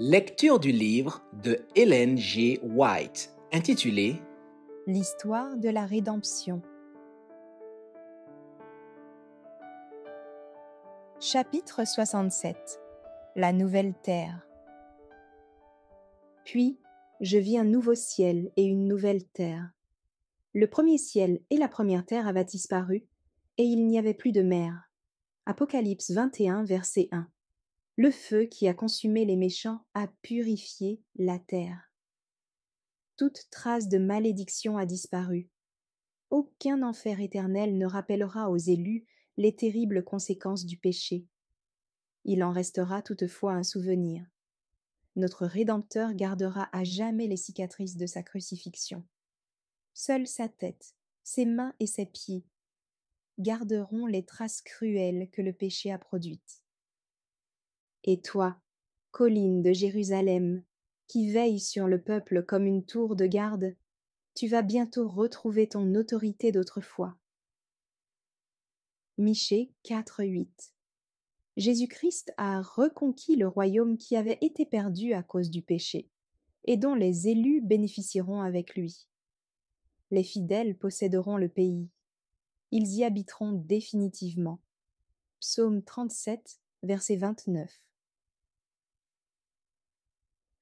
Lecture du livre de Ellen G. White, intitulé L'histoire de la rédemption. Chapitre 67. La nouvelle terre. Puis, je vis un nouveau ciel et une nouvelle terre. Le premier ciel et la première terre avaient disparu, et il n'y avait plus de mer. Apocalypse 21, verset 1. Le feu qui a consumé les méchants a purifié la terre. Toute trace de malédiction a disparu. Aucun enfer éternel ne rappellera aux élus les terribles conséquences du péché. Il en restera toutefois un souvenir. Notre Rédempteur gardera à jamais les cicatrices de sa crucifixion. Seule sa tête, ses mains et ses pieds garderont les traces cruelles que le péché a produites. Et toi, colline de Jérusalem, qui veille sur le peuple comme une tour de garde, tu vas bientôt retrouver ton autorité d'autrefois. Michée 4:8. Jésus-Christ a reconquis le royaume qui avait été perdu à cause du péché, et dont les élus bénéficieront avec lui. Les fidèles posséderont le pays. Ils y habiteront définitivement. Psaume 37, verset 29.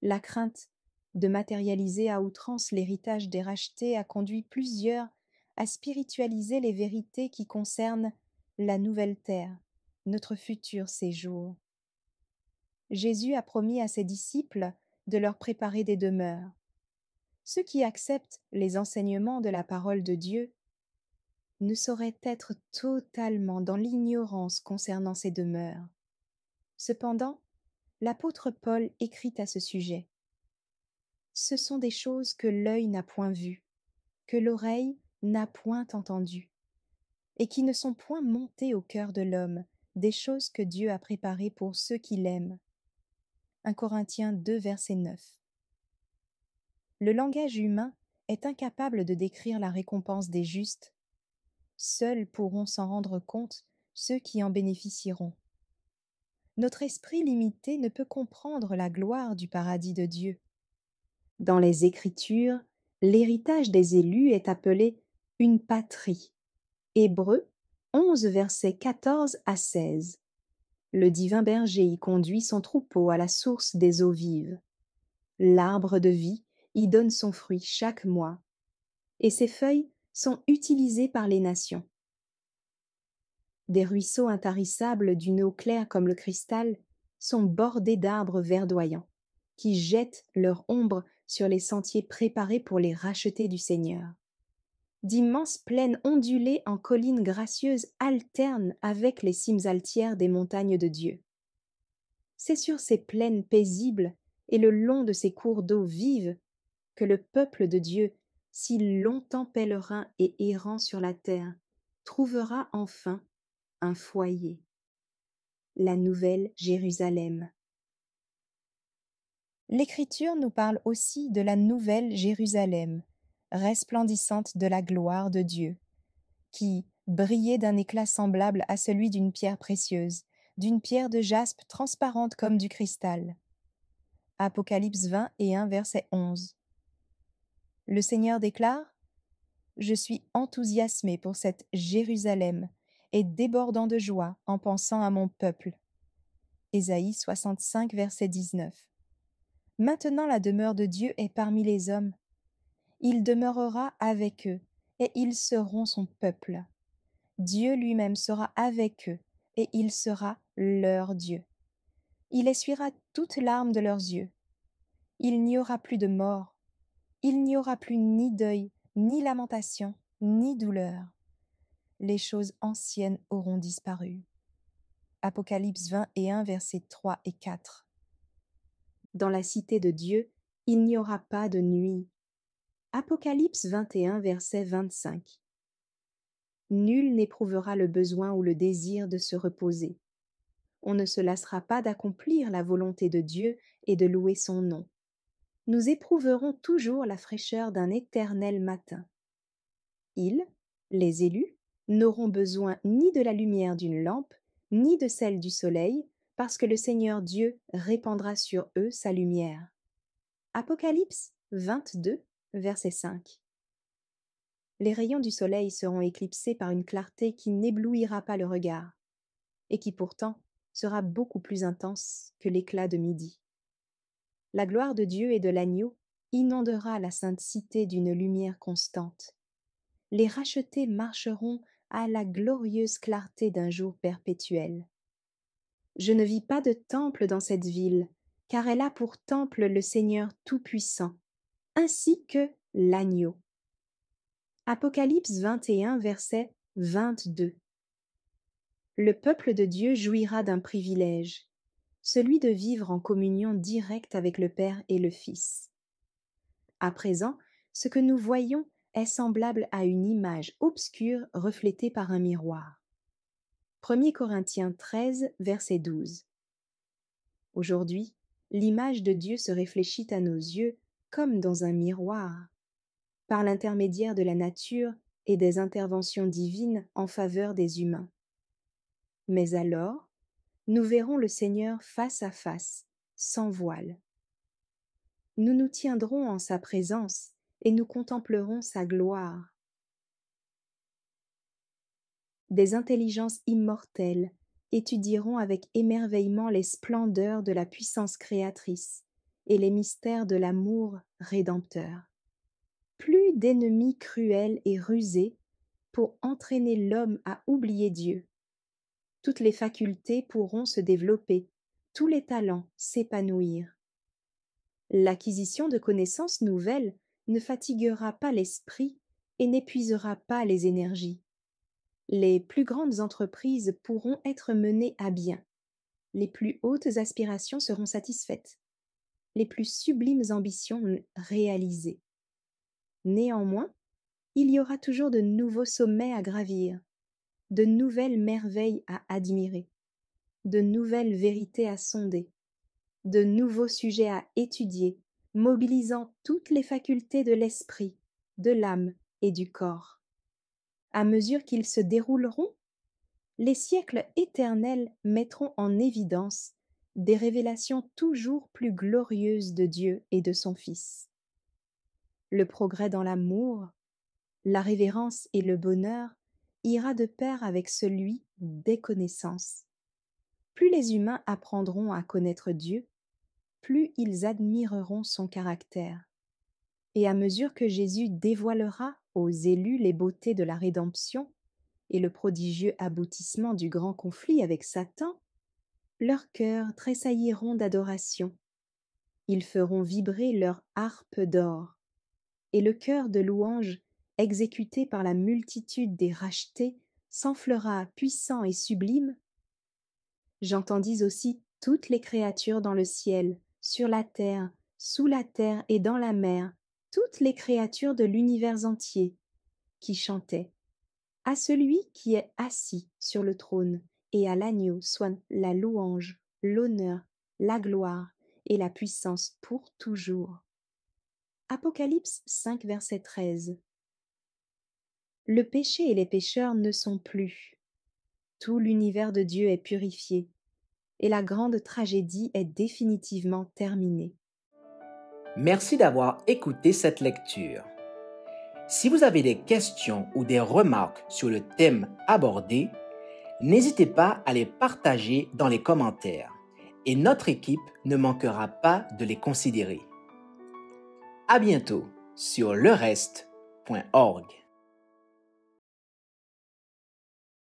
La crainte de matérialiser à outrance l'héritage des rachetés a conduit plusieurs à spiritualiser les vérités qui concernent la nouvelle terre, notre futur séjour. Jésus a promis à ses disciples de leur préparer des demeures. Ceux qui acceptent les enseignements de la parole de Dieu ne sauraient être totalement dans l'ignorance concernant ces demeures. Cependant, l'apôtre Paul écrit à ce sujet. Ce sont des choses que l'œil n'a point vues, que l'oreille n'a point entendues, et qui ne sont point montées au cœur de l'homme, des choses que Dieu a préparées pour ceux qui l'aiment. 1 Corinthiens 2, verset 9. Le langage humain est incapable de décrire la récompense des justes. Seuls pourront s'en rendre compte ceux qui en bénéficieront. Notre esprit limité ne peut comprendre la gloire du paradis de Dieu. Dans les Écritures, l'héritage des élus est appelé une patrie. Hébreux 11, versets 14 à 16. Le divin berger y conduit son troupeau à la source des eaux vives. L'arbre de vie y donne son fruit chaque mois, et ses feuilles sont utilisées par les nations. Des ruisseaux intarissables d'une eau claire comme le cristal sont bordés d'arbres verdoyants, qui jettent leur ombre sur les sentiers préparés pour les rachetés du Seigneur. D'immenses plaines ondulées en collines gracieuses alternent avec les cimes altières des montagnes de Dieu. C'est sur ces plaines paisibles et le long de ces cours d'eau vives que le peuple de Dieu, si longtemps pèlerin et errant sur la terre, trouvera enfin un foyer. La nouvelle Jérusalem. L'Écriture nous parle aussi de la nouvelle Jérusalem, resplendissante de la gloire de Dieu, qui brillait d'un éclat semblable à celui d'une pierre précieuse, d'une pierre de jaspe transparente comme du cristal. Apocalypse 20 et 1, verset 11. Le Seigneur déclare : Je suis enthousiasmé pour cette Jérusalem et débordant de joie en pensant à mon peuple. Ésaïe 65, verset 19. Maintenant la demeure de Dieu est parmi les hommes. Il demeurera avec eux, et ils seront son peuple. Dieu lui-même sera avec eux, et il sera leur Dieu. Il essuiera toute larme de leurs yeux. Il n'y aura plus de mort. Il n'y aura plus ni deuil, ni lamentation, ni douleur. Les choses anciennes auront disparu. Apocalypse 20 et 1, versets 3 et 4. Dans la cité de Dieu, il n'y aura pas de nuit. Apocalypse 21, verset 25. Nul n'éprouvera le besoin ou le désir de se reposer. On ne se lassera pas d'accomplir la volonté de Dieu et de louer son nom. Nous éprouverons toujours la fraîcheur d'un éternel matin. Ils, les élus, n'auront besoin ni de la lumière d'une lampe, ni de celle du soleil, parce que le Seigneur Dieu répandra sur eux sa lumière. Apocalypse 22, verset 5. Les rayons du soleil seront éclipsés par une clarté qui n'éblouira pas le regard, et qui pourtant sera beaucoup plus intense que l'éclat de midi. La gloire de Dieu et de l'agneau inondera la sainte cité d'une lumière constante. Les rachetés marcheront à la glorieuse clarté d'un jour perpétuel. Je ne vis pas de temple dans cette ville, car elle a pour temple le Seigneur Tout-Puissant, ainsi que l'agneau. Apocalypse 21, verset 22. Le peuple de Dieu jouira d'un privilège, celui de vivre en communion directe avec le Père et le Fils. À présent, ce que nous voyons est semblable à une image obscure reflétée par un miroir. 1 Corinthiens 13, verset 12. Aujourd'hui, l'image de Dieu se réfléchit à nos yeux comme dans un miroir, par l'intermédiaire de la nature et des interventions divines en faveur des humains. Mais alors, nous verrons le Seigneur face à face, sans voile. Nous nous tiendrons en sa présence et nous contemplerons sa gloire. Des intelligences immortelles étudieront avec émerveillement les splendeurs de la puissance créatrice et les mystères de l'amour rédempteur. Plus d'ennemis cruels et rusés pour entraîner l'homme à oublier Dieu. Toutes les facultés pourront se développer, tous les talents s'épanouir. L'acquisition de connaissances nouvelles ne fatiguera pas l'esprit et n'épuisera pas les énergies. Les plus grandes entreprises pourront être menées à bien. Les plus hautes aspirations seront satisfaites. Les plus sublimes ambitions réalisées. Néanmoins, il y aura toujours de nouveaux sommets à gravir, de nouvelles merveilles à admirer, de nouvelles vérités à sonder, de nouveaux sujets à étudier, mobilisant toutes les facultés de l'esprit, de l'âme et du corps. À mesure qu'ils se dérouleront, les siècles éternels mettront en évidence des révélations toujours plus glorieuses de Dieu et de son Fils. Le progrès dans l'amour, la révérence et le bonheur ira de pair avec celui des connaissances. Plus les humains apprendront à connaître Dieu, plus ils admireront son caractère. Et à mesure que Jésus dévoilera aux élus les beautés de la rédemption et le prodigieux aboutissement du grand conflit avec Satan, leurs cœurs tressailliront d'adoration. Ils feront vibrer leur harpe d'or, et le chœur de louange exécuté par la multitude des rachetés s'enflera puissant et sublime. J'entendis aussi toutes les créatures dans le ciel, sur la terre, sous la terre et dans la mer, toutes les créatures de l'univers entier, qui chantaient. À celui qui est assis sur le trône et à l'agneau soit la louange, l'honneur, la gloire et la puissance pour toujours. Apocalypse 5, verset 13. Le péché et les pécheurs ne sont plus. Tout l'univers de Dieu est purifié et la grande tragédie est définitivement terminée. Merci d'avoir écouté cette lecture. Si vous avez des questions ou des remarques sur le thème abordé, n'hésitez pas à les partager dans les commentaires et notre équipe ne manquera pas de les considérer. À bientôt sur lereste.org.